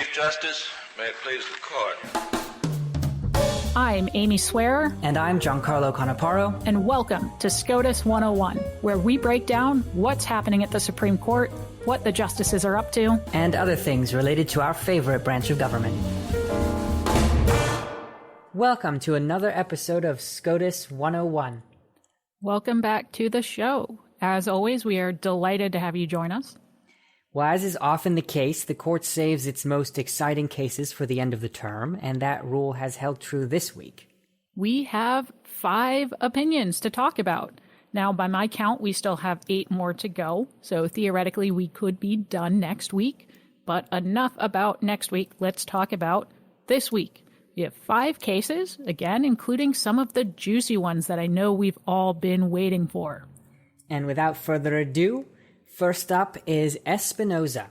Chief Justice, may it please the court. I'm Amy Swearer. And I'm GianCarlo and And welcome to SCOTUS 101, where we break down what's happening at the Supreme Court, what the justices are up to, and other things related to our favorite branch of government. Welcome to another episode of SCOTUS 101. Welcome back to the show. As always, we are delighted to have you join us. Well, as is often the case, the court saves its most exciting cases for the end of the term, and that rule has held true this week. We have 5 opinions to talk about. Now, by my count, we still have 8 more to go, so theoretically we could be done next week. But enough about next week. Let's talk about this week. We have 5 cases, again, including some of the juicy ones that I know we've all been waiting for. And without further ado, first up is Espinoza.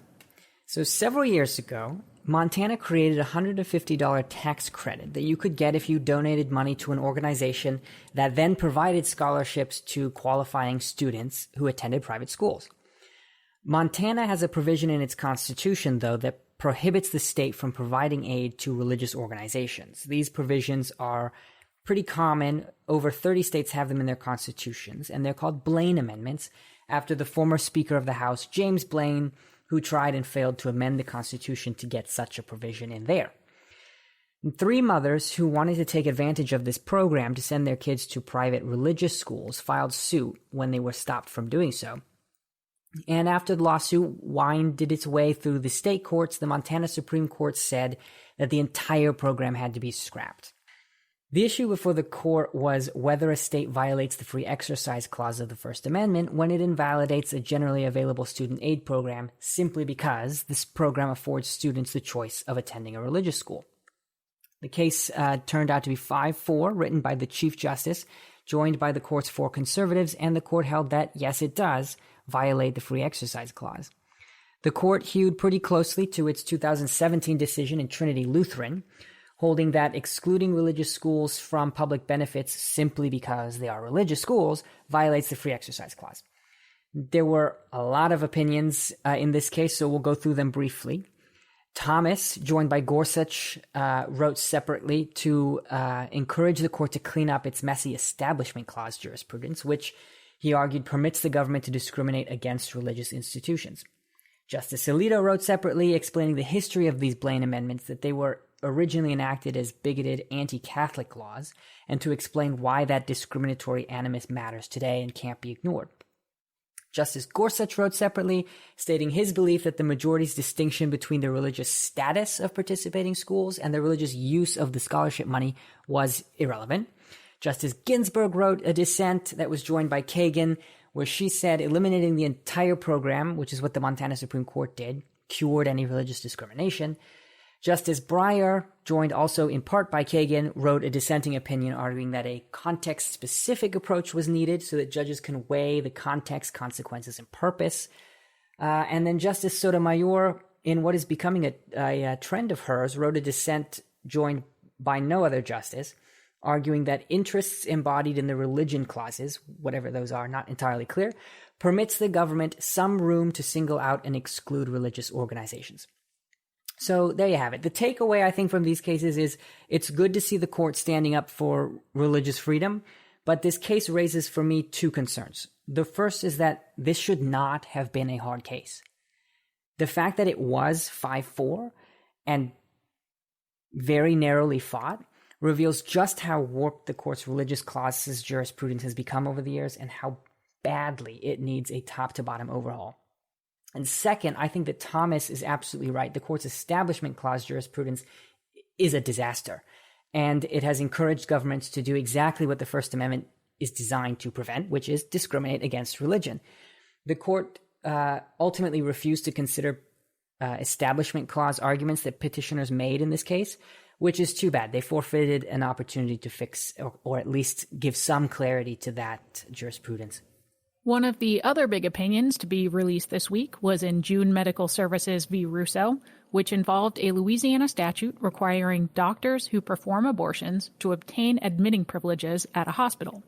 So several years ago, Montana created a $150 tax credit that you could get if you donated money to an organization that then provided scholarships to qualifying students who attended private schools. Montana has a provision in its constitution, though, that prohibits the state from providing aid to religious organizations. These provisions are pretty common. Over 30 states have them in their constitutions, and they're called Blaine Amendments, after the former Speaker of the House, James Blaine, who tried and failed to amend the Constitution to get such a provision in there. And 3 mothers who wanted to take advantage of this program to send their kids to private religious schools filed suit when they were stopped from doing so. And after the lawsuit winded its way through the state courts, the Montana Supreme Court said that the entire program had to be scrapped. The issue before the court was whether a state violates the free exercise clause of the First Amendment when it invalidates a generally available student aid program simply because this program affords students the choice of attending a religious school. The case turned out to be 5-4, written by the Chief Justice, joined by the court's 4 conservatives, and the court held that, yes, it does violate the free exercise clause. The court hewed pretty closely to its 2017 decision in Trinity Lutheran, holding that excluding religious schools from public benefits simply because they are religious schools violates the free exercise clause. There were a lot of opinions in this case, so we'll go through them briefly. Thomas, joined by Gorsuch, wrote separately to encourage the court to clean up its messy Establishment Clause jurisprudence, which he argued permits the government to discriminate against religious institutions. Justice Alito wrote separately, explaining the history of these Blaine amendments, that they were originally enacted as bigoted anti-Catholic laws, and to explain why that discriminatory animus matters today and can't be ignored. Justice Gorsuch wrote separately, stating his belief that the majority's distinction between the religious status of participating schools and the religious use of the scholarship money was irrelevant. Justice Ginsburg wrote a dissent that was joined by Kagan, where she said eliminating the entire program, which is what the Montana Supreme Court did, cured any religious discrimination. Justice Breyer, joined also in part by Kagan, wrote a dissenting opinion arguing that a context-specific approach was needed so that judges can weigh the context, consequences, and purpose. And then Justice Sotomayor, in what is becoming a trend of hers, wrote a dissent joined by no other justice, arguing that interests embodied in the religion clauses, whatever those are, not entirely clear, permits the government some room to single out and exclude religious organizations. So there you have it. The takeaway, I think, from these cases is it's good to see the court standing up for religious freedom, but this case raises for me 2 concerns. The first is that this should not have been a hard case. The fact that it was 5-4 and very narrowly fought reveals just how warped the court's religious clauses jurisprudence has become over the years and how badly it needs a top-to-bottom overhaul. And second, I think that Thomas is absolutely right. The court's Establishment Clause jurisprudence is a disaster, and it has encouraged governments to do exactly what the First Amendment is designed to prevent, which is discriminate against religion. The court ultimately refused to consider Establishment Clause arguments that petitioners made in this case, which is too bad. They forfeited an opportunity to fix or at least give some clarity to that jurisprudence. One of the other big opinions to be released this week was in June Medical Services v. Russo, which involved a Louisiana statute requiring doctors who perform abortions to obtain admitting privileges at a hospital.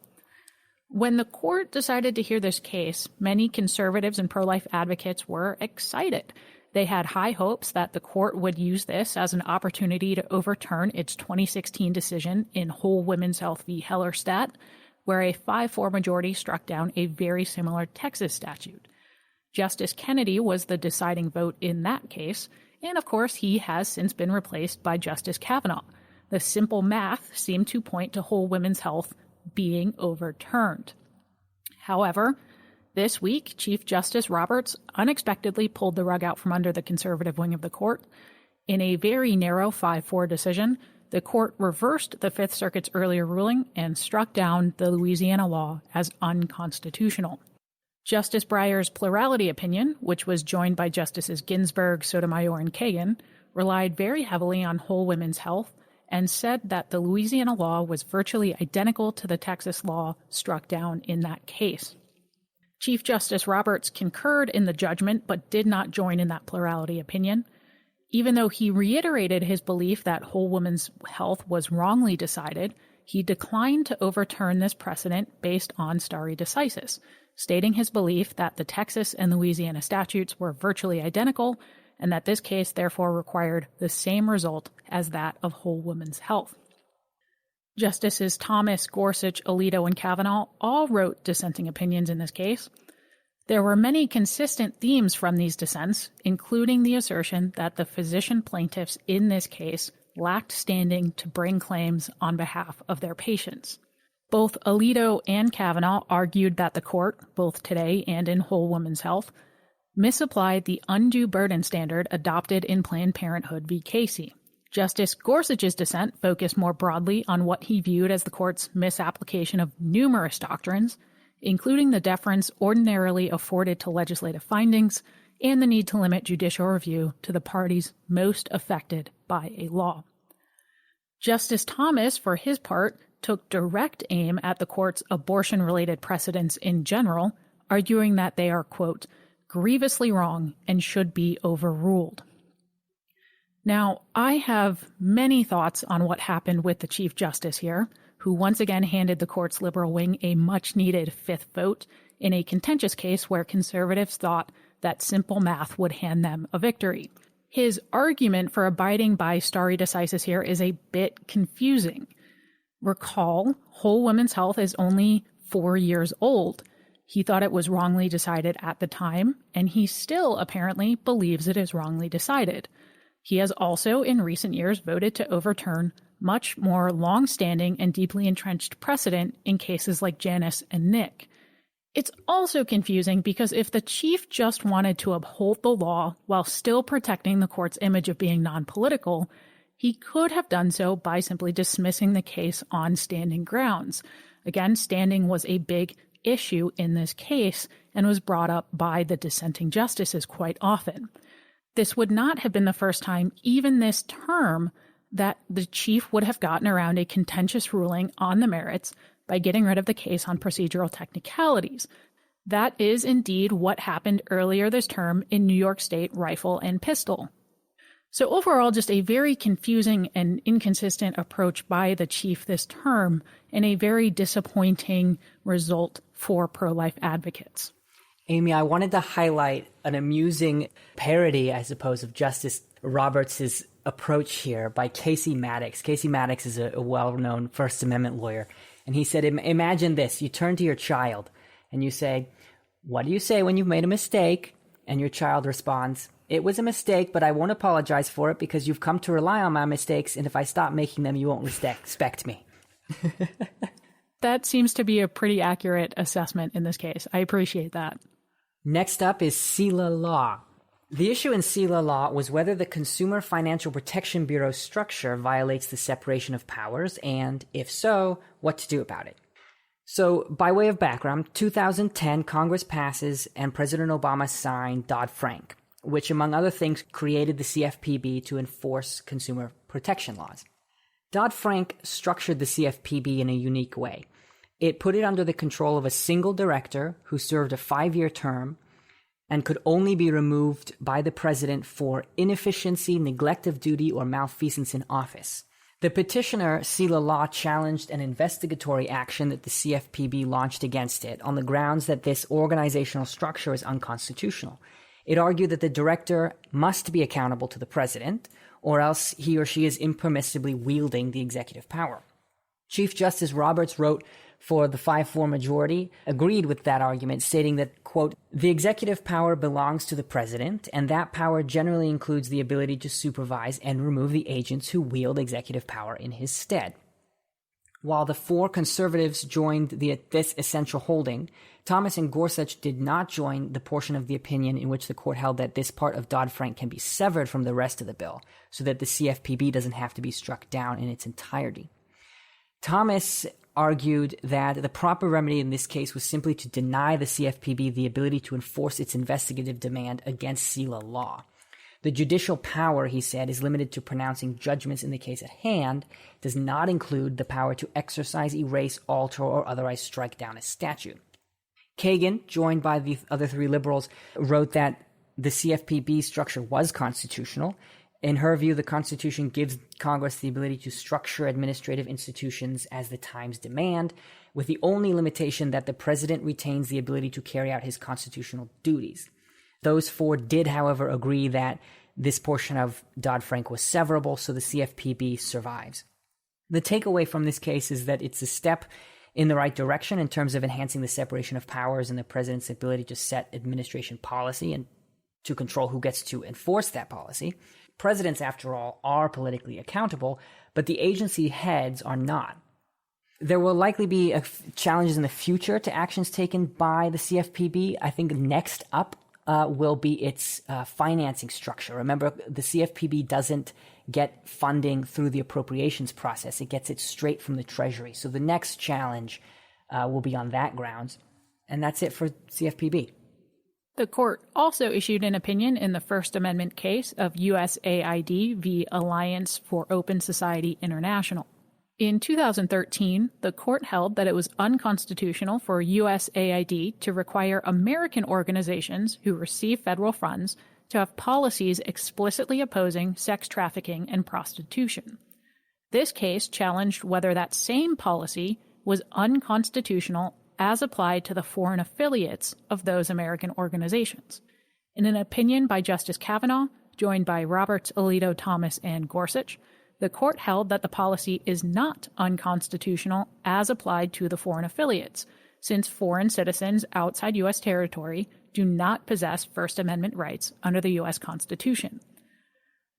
When the court decided to hear this case, many conservatives and pro-life advocates were excited. They had high hopes that the court would use this as an opportunity to overturn its 2016 decision in Whole Women's Health v. Hellerstedt, where a 5-4 majority struck down a very similar Texas statute. Justice Kennedy was the deciding vote in that case, and of course he has since been replaced by Justice Kavanaugh. The simple math seemed to point to Whole Women's Health being overturned. However, this week, Chief Justice Roberts unexpectedly pulled the rug out from under the conservative wing of the court. In a very narrow 5-4 decision, the court reversed the Fifth Circuit's earlier ruling and struck down the Louisiana law as unconstitutional. Justice Breyer's plurality opinion, which was joined by Justices Ginsburg, Sotomayor, and Kagan, relied very heavily on Whole Women's Health and said that the Louisiana law was virtually identical to the Texas law struck down in that case. Chief Justice Roberts concurred in the judgment but did not join in that plurality opinion. Even though he reiterated his belief that Whole Women's Health was wrongly decided, he declined to overturn this precedent based on stare decisis, stating his belief that the Texas and Louisiana statutes were virtually identical and that this case therefore required the same result as that of Whole Women's Health. Justices Thomas, Gorsuch, Alito, and Kavanaugh all wrote dissenting opinions in this case. There were many consistent themes from these dissents, including the assertion that the physician plaintiffs in this case lacked standing to bring claims on behalf of their patients. Both Alito and Kavanaugh argued that the court, both today and in Whole Women's Health, misapplied the undue burden standard adopted in Planned Parenthood v. Casey. Justice Gorsuch's dissent focused more broadly on what he viewed as the court's misapplication of numerous doctrines, including the deference ordinarily afforded to legislative findings and the need to limit judicial review to the parties most affected by a law. Justice Thomas, for his part, took direct aim at the court's abortion-related precedents in general, arguing that they are, quote, grievously wrong and should be overruled. Now, I have many thoughts on what happened with the Chief Justice here, who once again handed the court's liberal wing a much-needed fifth vote in a contentious case where conservatives thought that simple math would hand them a victory. His argument for abiding by stare decisis here is a bit confusing. Recall, Whole Women's Health is only 4 years old. He thought it was wrongly decided at the time, and he still apparently believes it is wrongly decided. He has also, in recent years, voted to overturn much more long-standing and deeply entrenched precedent in cases like Janice and Nick. It's also confusing because if the chief just wanted to uphold the law while still protecting the court's image of being non-political, he could have done so by simply dismissing the case on standing grounds. Again, standing was a big issue in this case and was brought up by the dissenting justices quite often. This would not have been the first time, even this term, that the chief would have gotten around a contentious ruling on the merits by getting rid of the case on procedural technicalities. That is indeed what happened earlier this term in New York State rifle and pistol. So overall, just a very confusing and inconsistent approach by the chief this term, and a very disappointing result for pro-life advocates. Amy, I wanted to highlight an amusing parody, I suppose, of Justice Roberts' approach here by Casey Maddox. Casey Maddox is a well-known First Amendment lawyer. And he said, imagine this. You turn to your child and you say, what do you say when you've made a mistake? And your child responds, it was a mistake, but I won't apologize for it because you've come to rely on my mistakes. And if I stop making them, you won't respect me. That seems to be a pretty accurate assessment in this case. I appreciate that. Next up is SILA Law. The issue in SILA Law was whether the Consumer Financial Protection Bureau's structure violates the separation of powers, and if so, what to do about it. So, by way of background, 2010, Congress passes and President Obama signed Dodd-Frank, which, among other things, created the CFPB to enforce consumer protection laws. Dodd-Frank structured the CFPB in a unique way. It put it under the control of a single director who served a 5-year term and could only be removed by the president for inefficiency, neglect of duty, or malfeasance in office. The petitioner, SILA Law, challenged an investigatory action that the CFPB launched against it on the grounds that this organizational structure is unconstitutional. It argued that the director must be accountable to the president, or else he or she is impermissibly wielding the executive power. Chief Justice Roberts wrote for the 5-4 majority, agreed with that argument, stating that, quote, the executive power belongs to the president, and that power generally includes the ability to supervise and remove the agents who wield executive power in his stead. While the 4 conservatives joined this essential holding, Thomas and Gorsuch did not join the portion of the opinion in which the court held that this part of Dodd-Frank can be severed from the rest of the bill, so that the CFPB doesn't have to be struck down in its entirety. Thomas argued that the proper remedy in this case was simply to deny the CFPB the ability to enforce its investigative demand against SILA law. The judicial power, he said, is limited to pronouncing judgments in the case at hand, does not include the power to exercise, erase, alter, or otherwise strike down a statute. Kagan, joined by the other 3 liberals, wrote that the CFPB structure was constitutional. In her view, the Constitution gives Congress the ability to structure administrative institutions as the times demand, with the only limitation that the president retains the ability to carry out his constitutional duties. Those 4 did, however, agree that this portion of Dodd-Frank was severable, so the CFPB survives. The takeaway from this case is that it's a step in the right direction in terms of enhancing the separation of powers and the president's ability to set administration policy and to control who gets to enforce that policy. Presidents, after all, are politically accountable, but the agency heads are not. There will likely be challenges in the future to actions taken by the CFPB. I think next up will be its financing structure. Remember, the CFPB doesn't get funding through the appropriations process. It gets it straight from the Treasury. So the next challenge will be on that grounds. And that's it for CFPB. The court also issued an opinion in the First Amendment case of USaid v. Alliance for Open Society International. In 2013, the court held that it was unconstitutional for USaid to require American organizations who receive federal funds to have policies explicitly opposing sex trafficking and prostitution. This case challenged whether that same policy was unconstitutional as applied to the foreign affiliates of those American organizations. In an opinion by Justice Kavanaugh, joined by Roberts, Alito, Thomas, and Gorsuch, the court held that the policy is not unconstitutional as applied to the foreign affiliates, since foreign citizens outside U.S. territory do not possess First Amendment rights under the U.S. Constitution.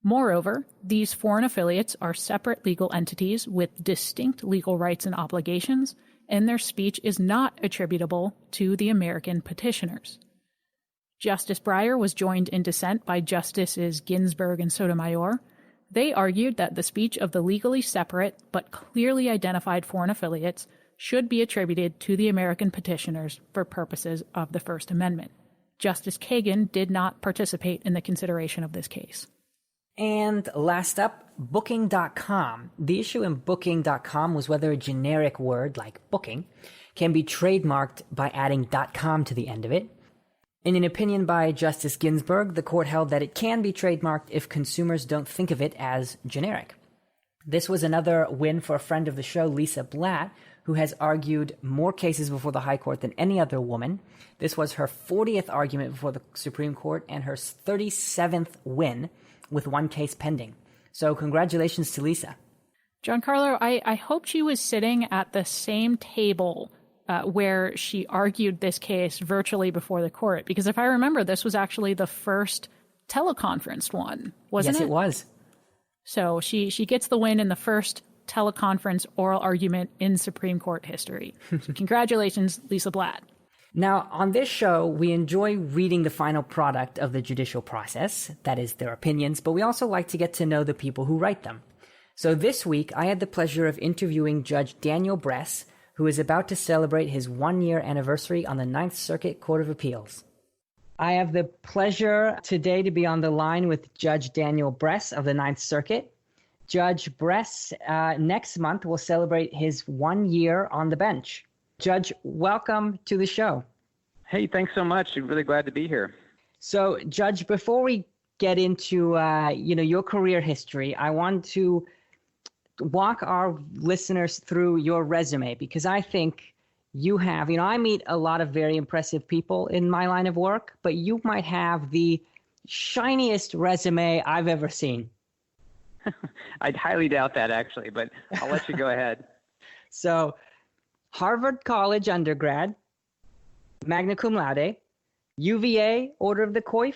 Moreover, these foreign affiliates are separate legal entities with distinct legal rights and obligations, and their speech is not attributable to the American petitioners. Justice Breyer was joined in dissent by Justices Ginsburg and Sotomayor. They argued that the speech of the legally separate but clearly identified foreign affiliates should be attributed to the American petitioners for purposes of the First Amendment. Justice Kagan did not participate in the consideration of this case. And last up, Booking.com. The issue in Booking.com was whether a generic word like booking can be trademarked by adding .com to the end of it. In an opinion by Justice Ginsburg, the court held that it can be trademarked if consumers don't think of it as generic. This was another win for a friend of the show, Lisa Blatt, who has argued more cases before the High Court than any other woman. This was her 40th argument before the Supreme Court and her 37th win, with 1 case pending. So congratulations to Lisa. GianCarlo, I hope she was sitting at the same table where she argued this case virtually before the court, because if I remember, this was actually the first teleconferenced one, wasn't it? Yes, it was. So she gets the win in the first teleconference oral argument in Supreme Court history. So congratulations, Lisa Blatt. Now, on this show, we enjoy reading the final product of the judicial process, that is, their opinions, but we also like to get to know the people who write them. So this week, I had the pleasure of interviewing Judge Daniel Bress, who is about to celebrate his 1-year anniversary on the Ninth Circuit Court of Appeals. I have the pleasure today to be on the line with Judge Daniel Bress of the Ninth Circuit. Judge Bress, next month, will celebrate his 1 year on the bench. Judge, welcome to the show. Hey, thanks so much. I'm really glad to be here. So, Judge, before we get into your career history, I want to walk our listeners through your resume, because I think you have, I meet a lot of very impressive people in my line of work, but you might have the shiniest resume I've ever seen. I'd highly doubt that, actually, but I'll let you go ahead. So, Harvard College undergrad, magna cum laude, UVA, Order of the Coif,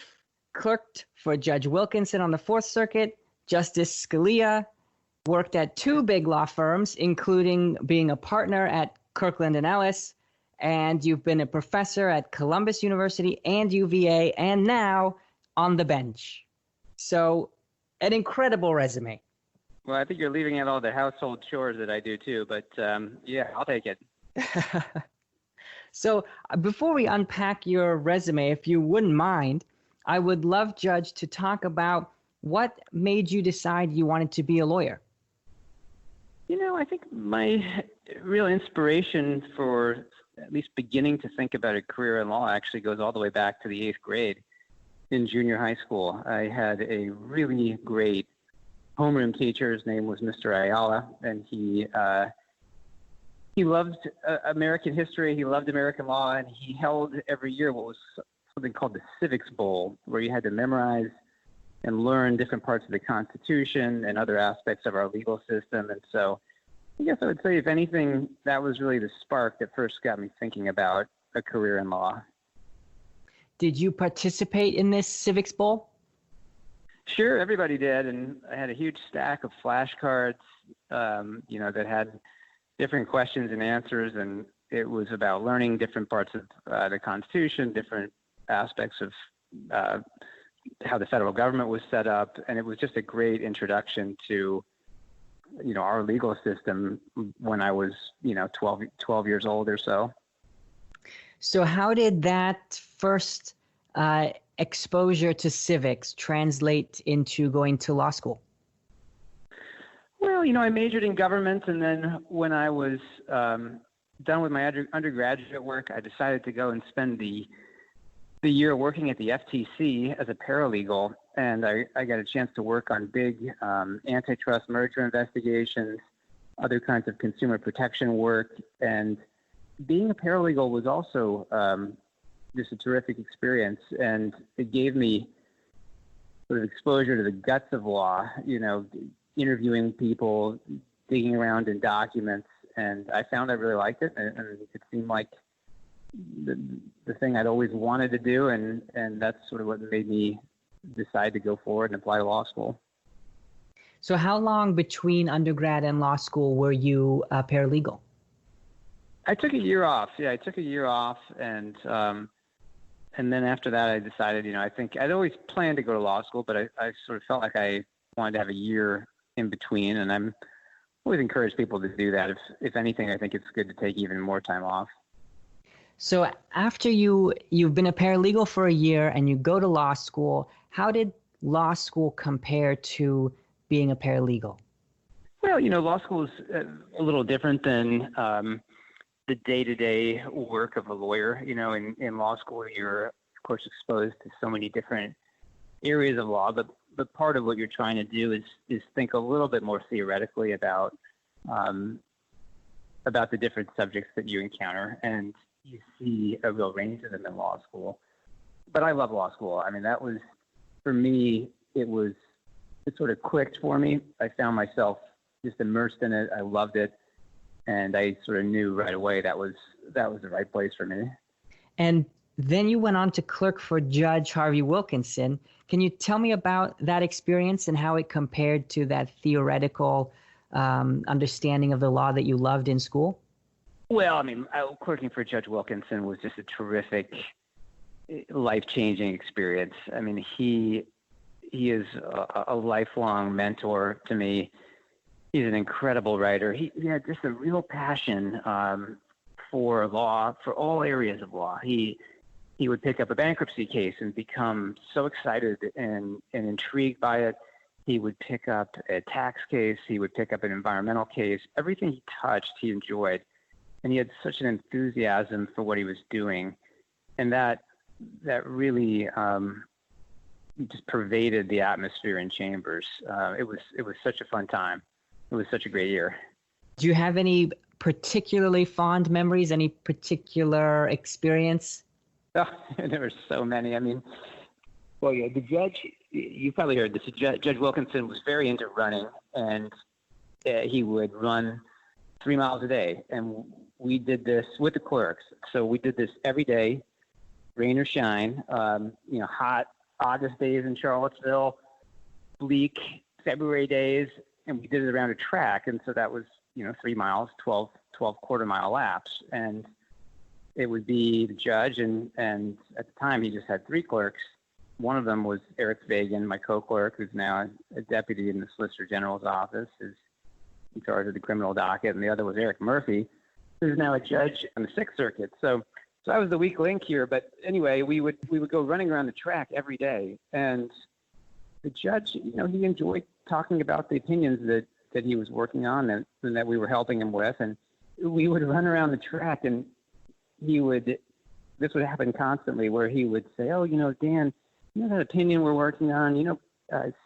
clerked for Judge Wilkinson on the Fourth Circuit, Justice Scalia, worked at 2 big law firms, including being a partner at Kirkland and Ellis, and you've been a professor at Columbus University and UVA, and now on the bench. So, an incredible resume. Well, I think you're leaving out all the household chores that I do too, but yeah, I'll take it. So, before we unpack your resume, if you wouldn't mind, I would love, Judge, to talk about what made you decide you wanted to be a lawyer. I think my real inspiration for at least beginning to think about a career in law actually goes all the way back to the 8th grade in junior high school. I had a really great homeroom teacher. His name was Mr. Ayala, and he loved American history. He loved American law, and he held every year what was something called the Civics Bowl, where you had to memorize and learn different parts of the Constitution and other aspects of our legal system. And so I guess I would say, if anything, that was really the spark that first got me thinking about a career in law. Did you participate in this Civics Bowl? Sure, everybody did, and I had a huge stack of flashcards, that had different questions and answers, and it was about learning different parts of the Constitution, different aspects of how the federal government was set up, and it was just a great introduction to our legal system when I was 12 years old or so. So how did that first exposure to civics translate into going to law school? Well, I majored in government, and then when I was done with my undergraduate work, I decided to go and spend the year working at the FTC as a paralegal, and I got a chance to work on big antitrust merger investigations, other kinds of consumer protection work, and being a paralegal was also just a terrific experience, and it gave me sort of exposure to the guts of law, interviewing people, digging around in documents, and I found I really liked it, and it seemed like the thing I'd always wanted to do, and that's sort of what made me decide to go forward and apply to law school. So how long between undergrad and law school were you a paralegal? I took a year off. Yeah, I took a year off, and then after that, I decided, I think I'd always planned to go to law school, but I sort of felt like I wanted to have a year in between, and I'm always encourage people to do that. If anything, I think it's good to take even more time off. So after you've been a paralegal for a year and you go to law school, how did law school compare to being a paralegal? Well, law school is a little different than the day-to-day work of a lawyer. In law school, you're, of course, exposed to so many different areas of law, but part of what you're trying to do is think a little bit more theoretically about the different subjects that you encounter, and you see a real range of them in law school. But I love law school. I mean, that was, for me, it sort of clicked for me. I found myself just immersed in it. I loved it. And I sort of knew right away that was the right place for me. And then you went on to clerk for Judge Harvie Wilkinson. Can you tell me about that experience and how it compared to that theoretical understanding of the law that you loved in school? Well, I mean, clerking for Judge Wilkinson was just a terrific, life-changing experience. I mean, he is a lifelong mentor to me. He's an incredible writer. He had just a real passion for law, for all areas of law. He would pick up a bankruptcy case and become so excited and intrigued by it. He would pick up a tax case. He would pick up an environmental case. Everything he touched, he enjoyed. And he had such an enthusiasm for what he was doing. And that really just pervaded the atmosphere in chambers. It was such a fun time. It was such a great year. Do you have any particularly fond memories? Any particular experience? Oh, there were so many. I mean, well, yeah, the judge, you probably heard this. Judge Wilkinson was very into running, and he would run 3 miles a day. And we did this with the clerks. So we did this every day, rain or shine, hot August days in Charlottesville, bleak February days, and we did it around a track. And so that was, 3 miles, 12 quarter-mile laps. And it would be the judge, and at the time he just had 3 clerks. One of them was Eric Fagan, my co-clerk, who's now a deputy in the Solicitor General's office, who's in charge of the criminal docket, and the other was Eric Murphy, who's now a judge on the Sixth Circuit. So I was the weak link here. But anyway, we would go running around the track every day, and the judge, he enjoyed talking about the opinions that he was working on and that we were helping him with, and we would run around the track, and this would happen constantly, where he would say, "Oh, Dan, that opinion we're working on,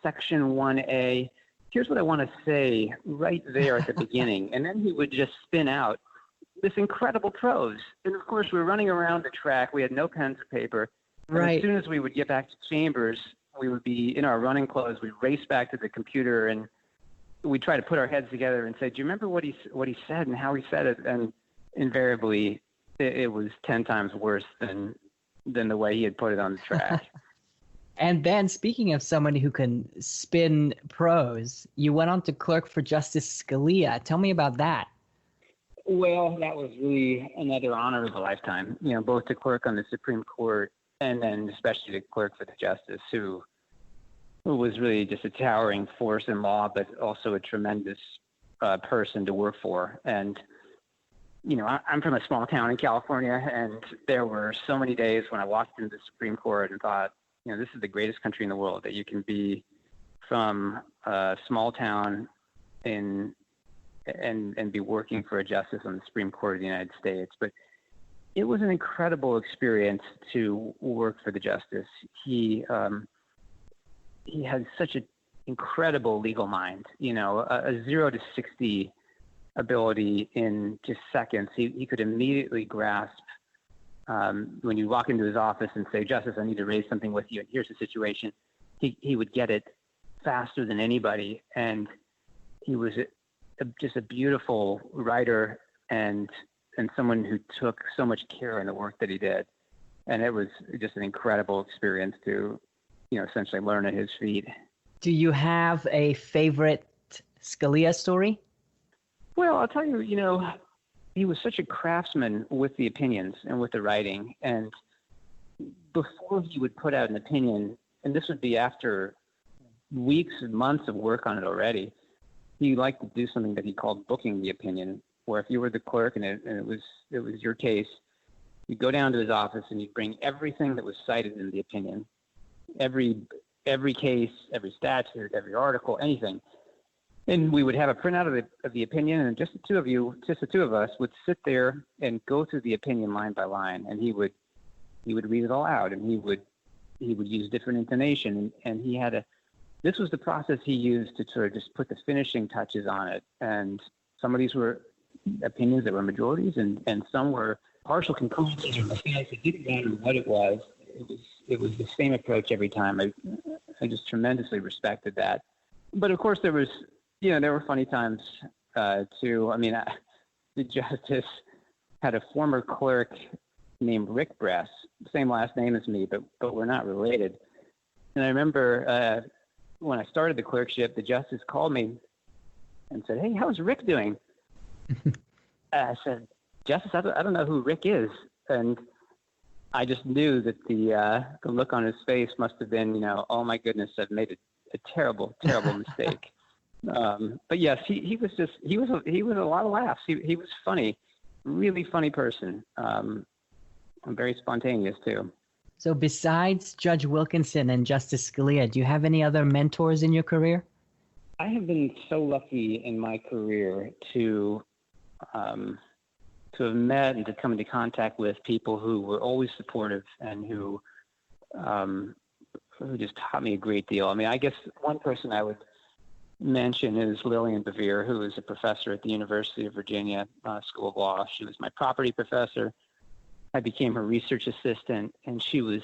section 1A, here's what I want to say right there at the beginning." And then he would just spin out this incredible prose. And of course, we were running around the track. We had no pens or paper. And Right. as soon as we would get back to chambers, we would be in our running clothes. We'd race back to the computer, and we'd try to put our heads together and say, "Do you remember what he said and how he said it?" And invariably, it was 10 times worse than the way he had put it on the track. And then, speaking of somebody who can spin prose, you went on to clerk for Justice Scalia. Tell me about that. Well, that was really another honor of a lifetime, both to clerk on the Supreme Court and then especially to clerk for the justice, who was really just a towering force in law, but also a tremendous person to work for. And, I'm from a small town in California, and there were so many days when I walked into the Supreme Court and thought, this is the greatest country in the world, that you can be from a small town and be working for a justice on the Supreme Court of the United States. But it was an incredible experience to work for the justice. He had such an incredible legal mind, a 0 to 60 ability in just seconds. He could immediately grasp when you walk into his office and say, "Justice, I need to raise something with you, and here's the situation." He would get it faster than anybody, and he was just a beautiful writer and someone who took so much care in the work that he did. And it was just an incredible experience to, essentially learn at his feet. Do you have a favorite Scalia story? Well, I'll tell you, he was such a craftsman with the opinions and with the writing. And before he would put out an opinion, and this would be after weeks and months of work on it already, he liked to do something that he called booking the opinion, where if you were the clerk and it was your case, you'd go down to his office and you'd bring everything that was cited in the opinion, every case, every statute, every article, anything. And we would have a printout of the opinion, and just the two of us would sit there and go through the opinion line by line, and he would read it all out, and he would use different intonation, and he had this was the process he used to sort of just put the finishing touches on it. And some of these were opinions that were majorities, and some were partial concurrences or mistakes. It didn't matter what it was. It was the same approach every time. I just tremendously respected that. But of course, there were funny times too. I mean, the justice had a former clerk named Rick Bress, same last name as me, but we're not related. And I remember when I started the clerkship, the justice called me and said, "Hey, how's Rick doing?" I said, "Justice, I don't know who Rick is." And I just knew that the look on his face must have been, "Oh my goodness, I've made a terrible, terrible mistake." But yes, he was a lot of laughs. He was funny, really funny person. Very spontaneous too. So besides Judge Wilkinson and Justice Scalia, do you have any other mentors in your career? I have been so lucky in my career to have met and to come into contact with people who were always supportive and who just taught me a great deal. I mean, I guess one person I would mention is Lillian Bevere, who is a professor at the University of Virginia School of Law. She was my property professor. I became her research assistant, and she was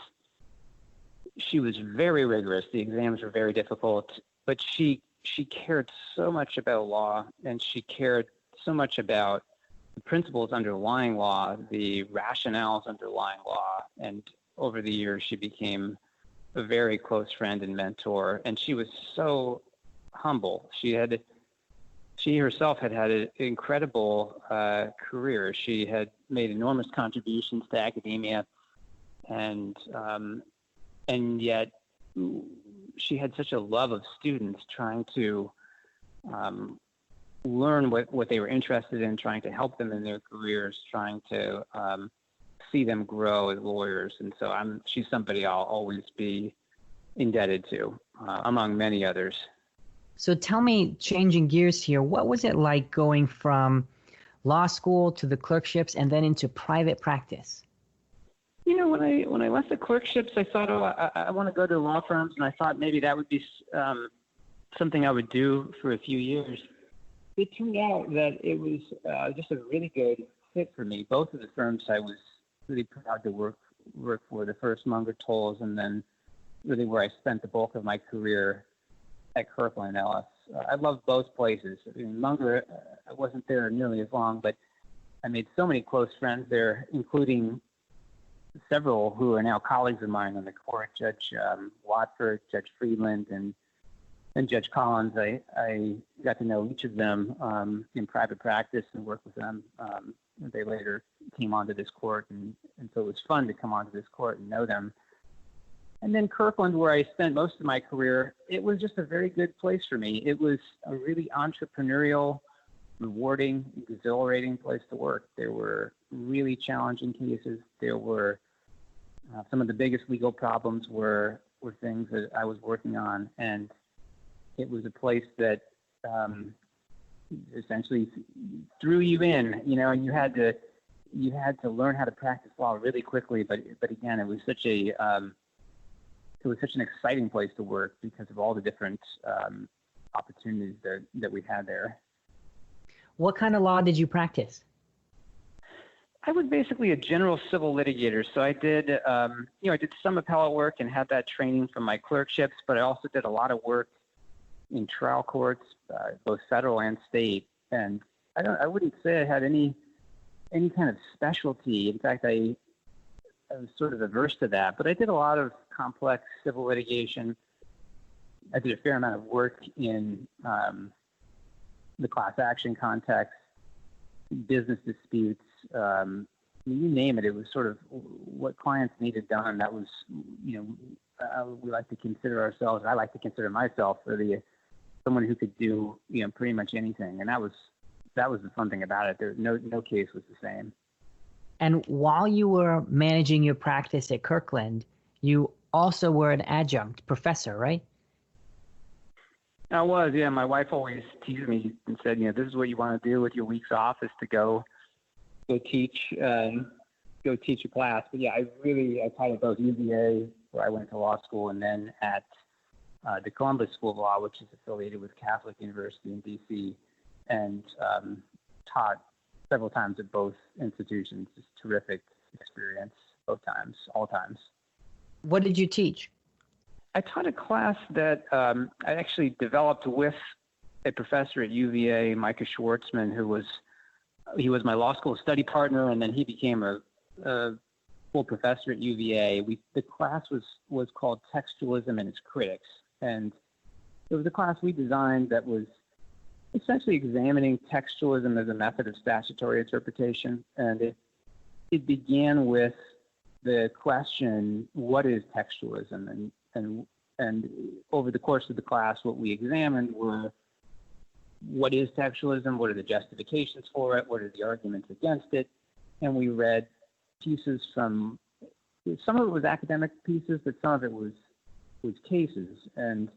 very rigorous. The exams were very difficult, but she cared so much about law, and she cared so much about the principles underlying law, the rationales underlying law, and over the years she became a very close friend and mentor, and she was so humble. She herself had an incredible career. She had made enormous contributions to academia, and yet she had such a love of students, trying to learn what they were interested in, trying to help them in their careers, trying to see them grow as lawyers. And so she's somebody I'll always be indebted to, among many others. So tell me, changing gears here, what was it like going from law school to the clerkships and then into private practice? You know, when I left the clerkships, I thought, I want to go to law firms, and I thought maybe that would be something I would do for a few years. It turned out that it was just a really good fit for me. Both of the firms I was really proud to work for, the first Munger Tolles, and then really where I spent the bulk of my career at Kirkland Ellis. I love both places. I mean, Munger, I wasn't there nearly as long, but I made so many close friends there, including several who are now colleagues of mine on the court, Judge Watford, Judge Friedland, and Judge Collins. I got to know each of them in private practice and work with them. They later came onto this court, and so it was fun to come onto this court and know them. And then Kirkland, where I spent most of my career, it was just a very good place for me. It was a really entrepreneurial, rewarding, exhilarating place to work. There were really challenging cases. There were some of the biggest legal problems were things that I was working on, and it was a place that essentially threw you in, and you had to learn how to practice law really quickly. But again, it was such an exciting place to work because of all the different opportunities that we had there. What kind of law did you practice? I was basically a general civil litigator. So I did, I did some appellate work and had that training from my clerkships, but I also did a lot of work in trial courts, both federal and state. And I wouldn't say I had any kind of specialty. In fact, I was sort of averse to that, but I did a lot of complex civil litigation. I did a fair amount of work in the class action context, business disputes, you name it. It was sort of what clients needed done. That was, we like to consider ourselves, I like to consider myself someone who could do, pretty much anything. And that was the fun thing about it. There, no case was the same. And while you were managing your practice at Kirkland, you also were an adjunct professor, right? I was, yeah. My wife always teased me and said, this is what you want to do with your weeks off, is to go teach a class. But yeah, I taught at both UVA, where I went to law school, and then at the Columbus School of Law, which is affiliated with Catholic University in DC, and taught several times at both institutions. Just terrific experience, both times, all times. What did you teach? I taught a class that I actually developed with a professor at UVA, Micah Schwartzman, who was my law school study partner, and then he became a full professor at UVA. The class was called Textualism and Its Critics, and it was a class we designed that was essentially examining textualism as a method of statutory interpretation, and it began with the question, what is textualism? And over the course of the class, what we examined were, what is textualism? What are the justifications for it? What are the arguments against it? And we read pieces from, some of it was academic pieces, but some of it was cases. And,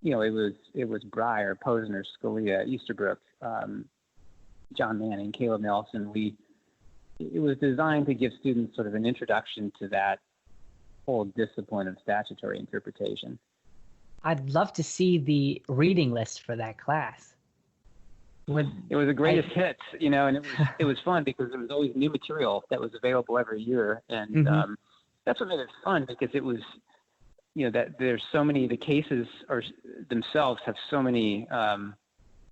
it was Breyer, Posner, Scalia, Easterbrook, John Manning, Caleb Nelson. It was designed to give students sort of an introduction to that whole discipline of statutory interpretation. I'd love to see the reading list for that class. It was the greatest hits, and it was fun because there was always new material that was available every year, and that's what made it fun because it was, that there's so many. The cases themselves have so many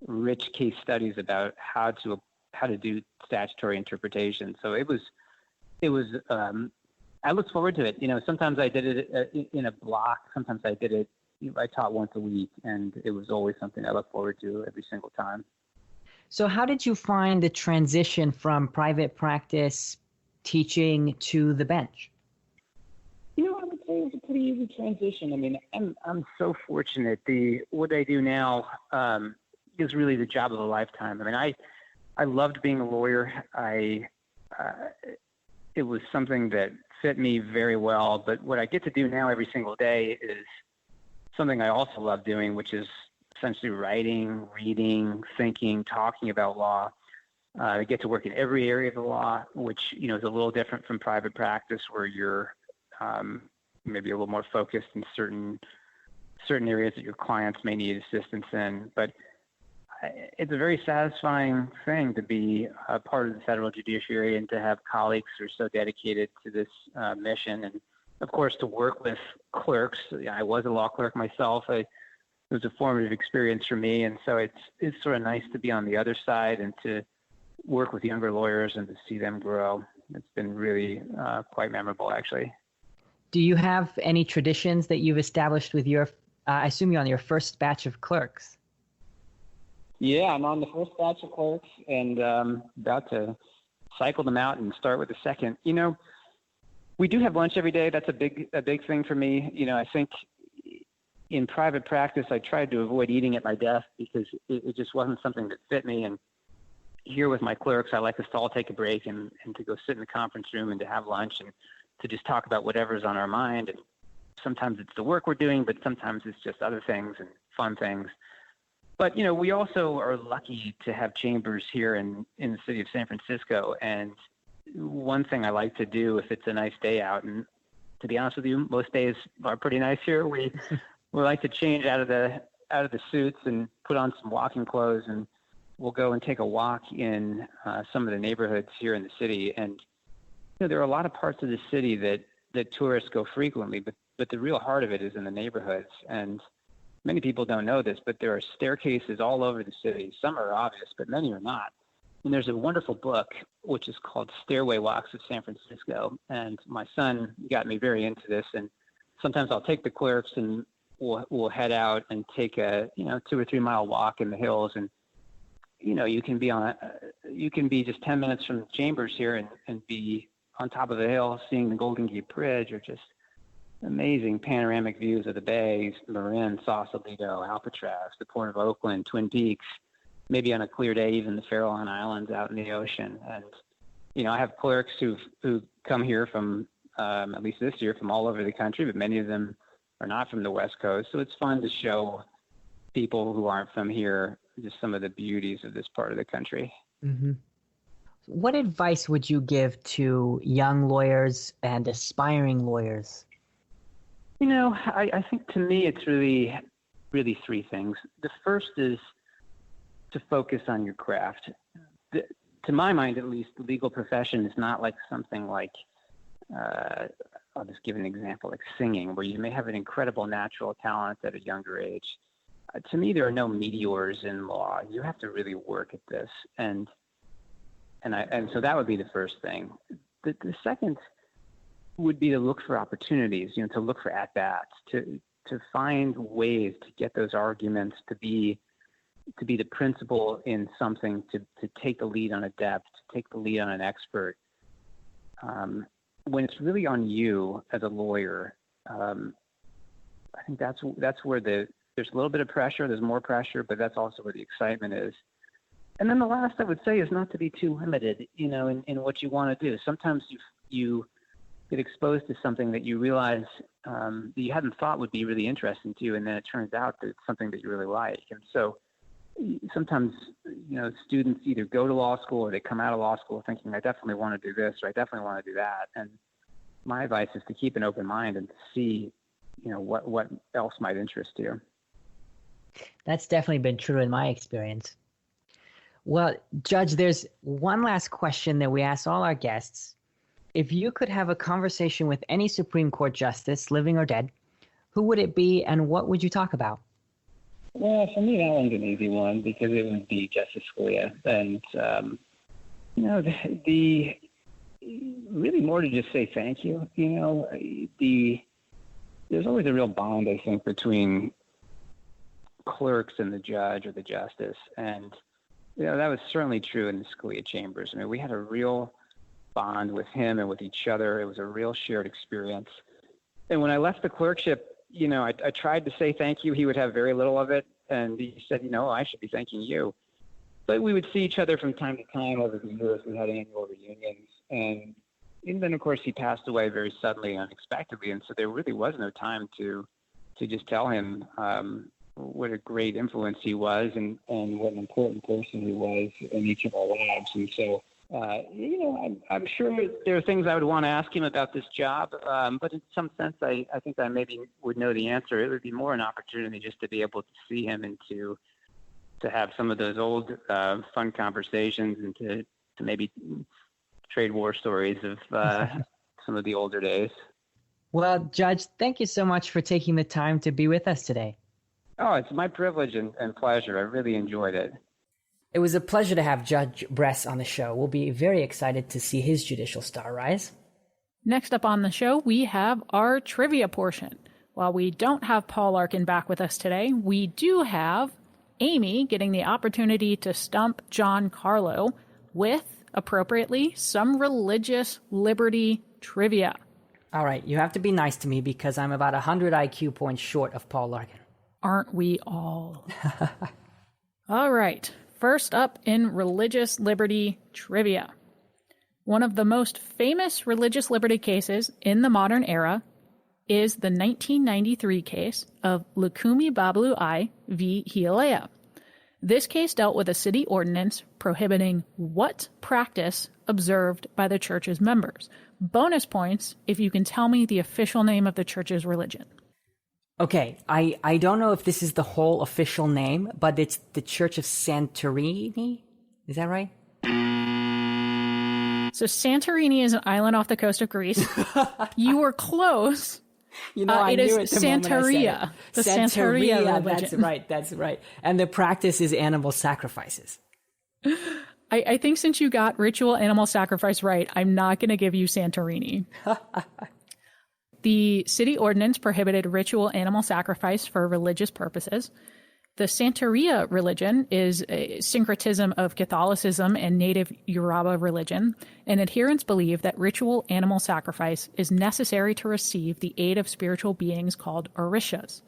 rich case studies about how to do statutory interpretation. So it was. I looked forward to it. Sometimes I did it in a block. Sometimes I did it. I taught once a week, and it was always something I looked forward to every single time. So how did you find the transition from private practice teaching to the bench? I would say it was a pretty easy transition. I mean, I'm so fortunate. What I do now is really the job of a lifetime. I mean, I loved being a lawyer. It was something that fit me very well. But what I get to do now every single day is something I also love doing, which is essentially writing, reading, thinking, talking about law. I get to work in every area of the law, which is a little different from private practice, where you're maybe a little more focused in certain areas that your clients may need assistance in. But it's a very satisfying thing to be a part of the federal judiciary and to have colleagues who are so dedicated to this mission. And of course, to work with clerks. I was a law clerk myself. It was a formative experience for me, and so it's sort of nice to be on the other side and to work with younger lawyers and to see them grow. It's been really quite memorable, actually. Do you have any traditions that you've established with your, I assume you're on your first batch of clerks? Yeah, I'm on the first batch of clerks and about to cycle them out and start with the second. We do have lunch every day. That's a big thing for me. I think in private practice, I tried to avoid eating at my desk because it just wasn't something that fit me. And here with my clerks, I like us to all take a break and to go sit in the conference room and to have lunch and to just talk about whatever's on our mind. And sometimes it's the work we're doing, but sometimes it's just other things and fun things. But, we also are lucky to have chambers here in the city of San Francisco. And one thing I like to do if it's a nice day out, and to be honest with you, most days are pretty nice here. We like to change out of the suits and put on some walking clothes, and we'll go and take a walk in some of the neighborhoods here in the city. And there are a lot of parts of the city that tourists go frequently, but the real heart of it is in the neighborhoods. And many people don't know this, but there are staircases all over the city. Some are obvious, but many are not. And there's a wonderful book which is called Stairway Walks of San Francisco. And my son got me very into this. And sometimes I'll take the clerks and we'll head out and take a 2 or 3 mile walk in the hills. And you can be just 10 minutes from the chambers here and be on top of the hill seeing the Golden Gate Bridge, or just amazing panoramic views of the bays, Marin, Sausalito, Alcatraz, the Port of Oakland, Twin Peaks, maybe on a clear day, even the Farallon Islands out in the ocean. And, I have clerks who come here from, at least this year, from all over the country, but many of them are not from the West Coast. So it's fun to show people who aren't from here just some of the beauties of this part of the country. Mm-hmm. What advice would you give to young lawyers and aspiring lawyers? I think to me it's really, really 3 things. The first is to focus on your craft. To my mind, at least, the legal profession is not like something like, I'll just give an example, like singing, where you may have an incredible natural talent at a younger age. To me, there are no meteors in law. You have to really work at this. And so that would be the first thing. The second would be to look for opportunities, to look for at-bats, to find ways to get those arguments to be the principal in something, to take the lead on a depth, to take the lead on an expert. When it's really on you as a lawyer, I think that's where there's a little bit of pressure, there's more pressure, but that's also where the excitement is. And then the last I would say is not to be too limited, in what you want to do. Sometimes you get exposed to something that you realize that you hadn't thought would be really interesting to you, and then it turns out that it's something that you really like. And so sometimes, students either go to law school or they come out of law school thinking, I definitely want to do this or I definitely want to do that. And my advice is to keep an open mind and to see what else might interest you. That's definitely been true in my experience. Well, Judge, there's one last question that we ask all our guests. If you could have a conversation with any Supreme Court justice, living or dead, who would it be and what would you talk about? Well, for me, that one's an easy one because it would be Justice Scalia. And, the really more to just say thank you. There's always a real bond, I think, between clerks and the judge or the justice. And, that was certainly true in the Scalia chambers. I mean, we had a real bond with him and with each other. It was a real shared experience. And when I left the clerkship, I tried to say thank you. He would have very little of it. And he said, I should be thanking you. But we would see each other from time to time over the years. We had annual reunions. And then, of course, he passed away very suddenly and unexpectedly. And so there really was no time to just tell him what a great influence he was and what an important person he was in each of our lives. And so, I'm sure there are things I would want to ask him about this job, but in some sense, I think I maybe would know the answer. It would be more an opportunity just to be able to see him and to have some of those old fun conversations and to maybe trade war stories of some of the older days. Well, Judge, thank you so much for taking the time to be with us today. Oh, it's my privilege and pleasure. I really enjoyed it. It was a pleasure to have Judge Bress on the show. We'll be very excited to see his judicial star rise. Next up on the show, we have our trivia portion. While we don't have Paul Larkin back with us today, we do have Amy getting the opportunity to stump GianCarlo with, appropriately, some religious liberty trivia. All right, you have to be nice to me because I'm about 100 IQ points short of Paul Larkin. Aren't we all? All right. First up in religious liberty trivia. One of the most famous religious liberty cases in the modern era is the 1993 case of Lukumi Bablu I v. Hialeah. This case dealt with a city ordinance prohibiting what practice observed by the church's members. Bonus points if you can tell me the official name of the church's religion. Okay, I don't know if this is the whole official name, but it's the Church of Santorini? Is that right? So Santorini is an island off the coast of Greece. You were close. I knew it is Santeria. The Santeria religion. That's right. And the practice is animal sacrifices. I think since you got ritual animal sacrifice right, I'm not going to give you Santorini. The city ordinance prohibited ritual animal sacrifice for religious purposes. The Santeria religion is a syncretism of Catholicism and native Yoruba religion, and adherents believe that ritual animal sacrifice is necessary to receive the aid of spiritual beings called orishas.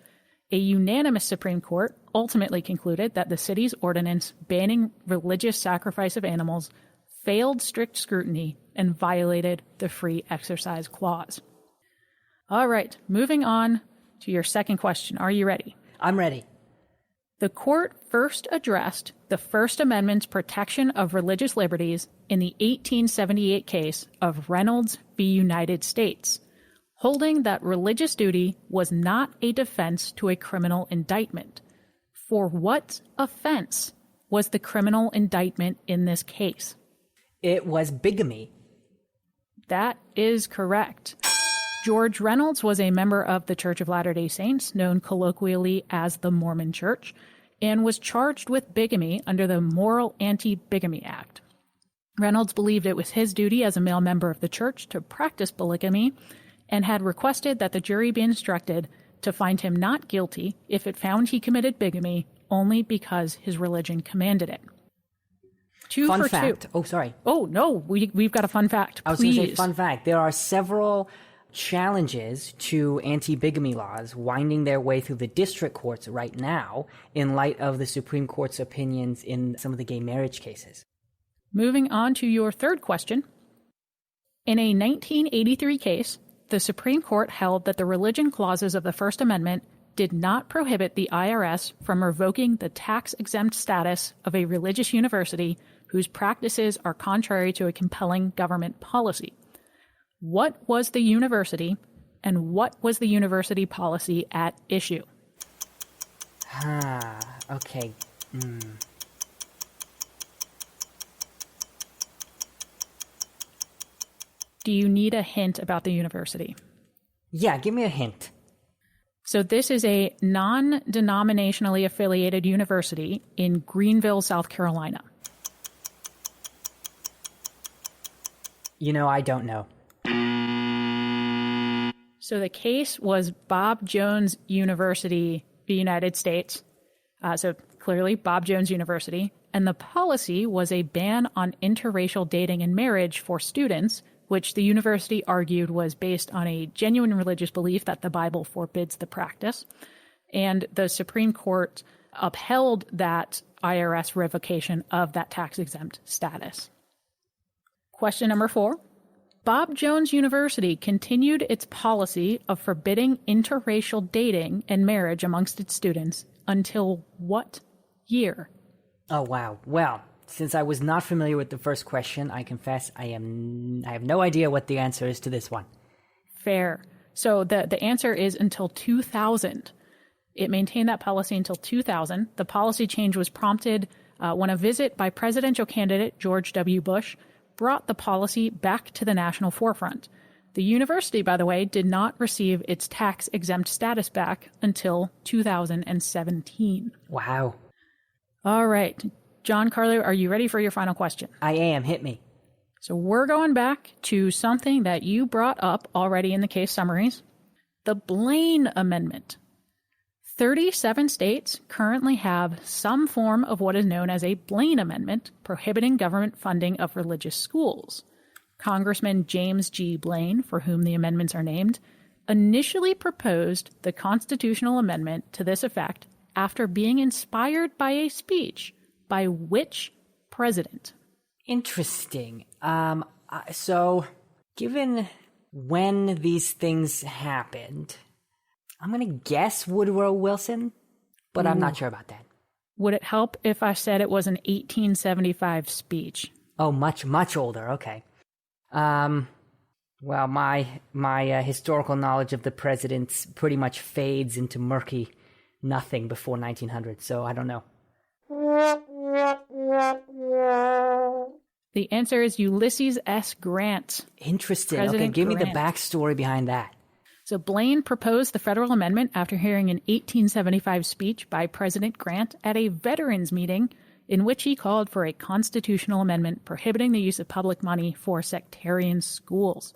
A unanimous Supreme Court ultimately concluded that the city's ordinance banning religious sacrifice of animals failed strict scrutiny and violated the Free Exercise Clause. All right, moving on to your second question. Are you ready? I'm ready. The court first addressed the First Amendment's protection of religious liberties in the 1878 case of Reynolds v. United States, holding that religious duty was not a defense to a criminal indictment. For what offense was the criminal indictment in this case? It was bigamy. That is correct. George Reynolds was a member of the Church of Latter-day Saints, known colloquially as the Mormon Church, and was charged with bigamy under the Moral Anti-Bigamy Act. Reynolds believed it was his duty as a male member of the church to practice polygamy and had requested that the jury be instructed to find him not guilty if it found he committed bigamy only because his religion commanded it. Fun fact. Oh, sorry. Oh, no, we've got a fun fact. I was going to say fun fact. There are several challenges to anti-bigamy laws winding their way through the district courts right now in light of the Supreme Court's opinions in some of the gay marriage cases. Moving on to your third question. In a 1983 case, the Supreme Court held that the religion clauses of the First Amendment did not prohibit the IRS from revoking the tax-exempt status of a religious university whose practices are contrary to a compelling government policy. What was the university, And what was the university policy at issue? Okay. Do you need a hint about the university? Yeah, give me a hint. So this is a non-denominationally affiliated university in Greenville, South Carolina. I don't know. So the case was Bob Jones University, the United States. So clearly Bob Jones University. And the policy was a ban on interracial dating and marriage for students, which the university argued was based on a genuine religious belief that the Bible forbids the practice. And the Supreme Court upheld that IRS revocation of that tax-exempt status. Question number 4. Bob Jones University continued its policy of forbidding interracial dating and marriage amongst its students until what year? Oh, wow. Well, since I was not familiar with the first question, I confess I have no idea what the answer is to this one. Fair. So the answer is until 2000. It maintained that policy until 2000. The policy change was prompted when a visit by presidential candidate George W. Bush brought the policy back to the national forefront. The university, by the way, did not receive its tax-exempt status back until 2017. Wow. All right. GianCarlo, are you ready for your final question? I am. Hit me. So we're going back to something that you brought up already in the case summaries, the Blaine Amendment. 37 states currently have some form of what is known as a Blaine Amendment prohibiting government funding of religious schools. Congressman James G. Blaine, for whom the amendments are named, initially proposed the constitutional amendment to this effect after being inspired by a speech by which president? Interesting. So, given when these things happened, I'm going to guess Woodrow Wilson, but I'm not sure about that. Would it help if I said it was an 1875 speech? Oh, much older. Okay. Well, my historical knowledge of the presidents pretty much fades into murky nothing before 1900, so I don't know. The answer is Ulysses S. Grant. Interesting. President Okay, give me the Grant. backstory behind that. So Blaine proposed the federal amendment after hearing an 1875 speech by President Grant at a veterans meeting in which he called for a constitutional amendment prohibiting the use of public money for sectarian schools.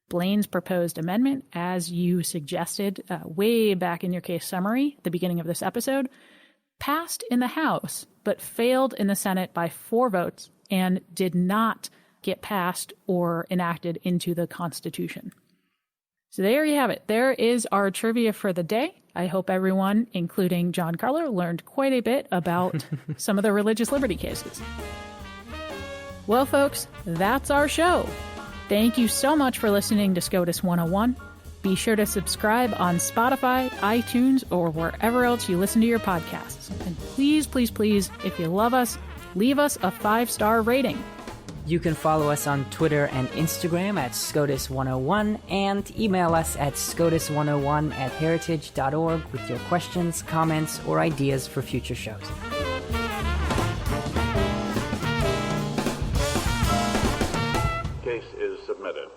Blaine's proposed amendment, as you suggested way back in your case summary at the beginning of this episode, passed in the House but failed in the Senate by 4 votes and did not get passed or enacted into the Constitution. So there you have it. There is our trivia for the day. I hope everyone, including GianCarlo, learned quite a bit about some of the religious liberty cases. Well, folks, that's our show. Thank you so much for listening to SCOTUS 101. Be sure to subscribe on Spotify, iTunes, or wherever else you listen to your podcasts. And please, please, please, if you love us, leave us a 5-star rating. You can follow us on Twitter and Instagram at SCOTUS101 and email us at SCOTUS101@heritage.org with your questions, comments, or ideas for future shows. Case is submitted.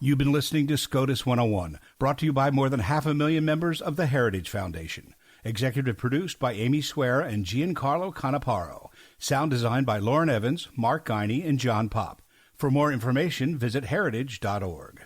You've been listening to SCOTUS 101, brought to you by more than 500,000 members of the Heritage Foundation. Executive produced by Amy Swear and GianCarlo Canaparo. Sound designed by Lauren Evans, Mark Guiney, and John Popp. For more information, visit heritage.org.